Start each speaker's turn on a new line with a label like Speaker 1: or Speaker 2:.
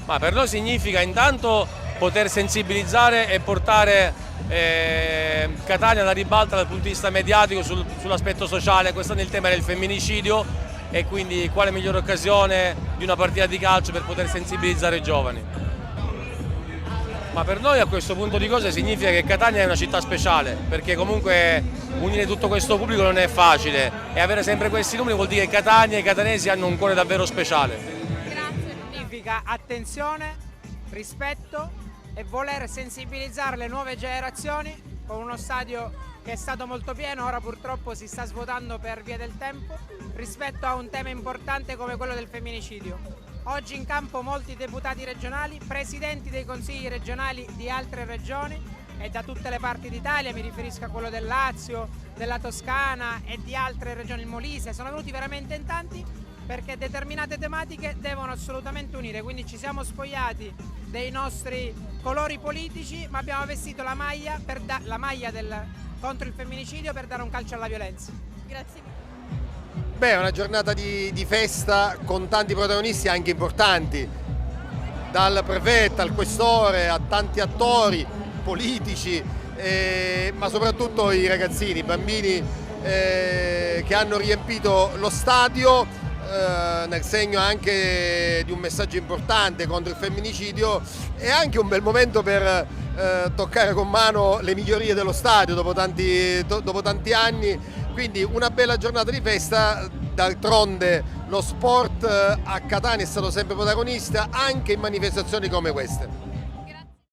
Speaker 1: Ma per noi significa intanto poter sensibilizzare e portare Catania alla ribalta dal punto di vista mediatico sull'aspetto sociale. Questo è il tema del femminicidio e quindi quale migliore occasione di una partita di calcio per poter sensibilizzare i giovani. Ma per noi a questo punto di cose significa che Catania è una città speciale, perché comunque unire tutto questo pubblico non è facile e avere sempre questi numeri vuol dire che Catania e i catanesi hanno un cuore davvero speciale.
Speaker 2: Grazie. Significa attenzione, rispetto e voler sensibilizzare le nuove generazioni con uno stadio che è stato molto pieno, ora purtroppo si sta svuotando per via del tempo, rispetto a un tema importante come quello del femminicidio. Oggi in campo molti deputati regionali, presidenti dei consigli regionali di altre regioni e da tutte le parti d'Italia, mi riferisco a quello del Lazio, della Toscana e di altre regioni, il Molise, sono venuti veramente in tanti perché determinate tematiche devono assolutamente unire, quindi ci siamo spogliati dei nostri colori politici ma abbiamo vestito la maglia, contro il femminicidio per dare un calcio alla violenza.
Speaker 3: Grazie.
Speaker 4: Beh, è una giornata di festa con tanti protagonisti anche importanti, dal prefetto al questore a tanti attori politici, ma soprattutto i ragazzini, i bambini che hanno riempito lo stadio nel segno anche di un messaggio importante contro il femminicidio e anche un bel momento per toccare con mano le migliorie dello stadio dopo tanti anni. Quindi una bella giornata di festa, d'altronde lo sport a Catania è stato sempre protagonista anche in manifestazioni come queste.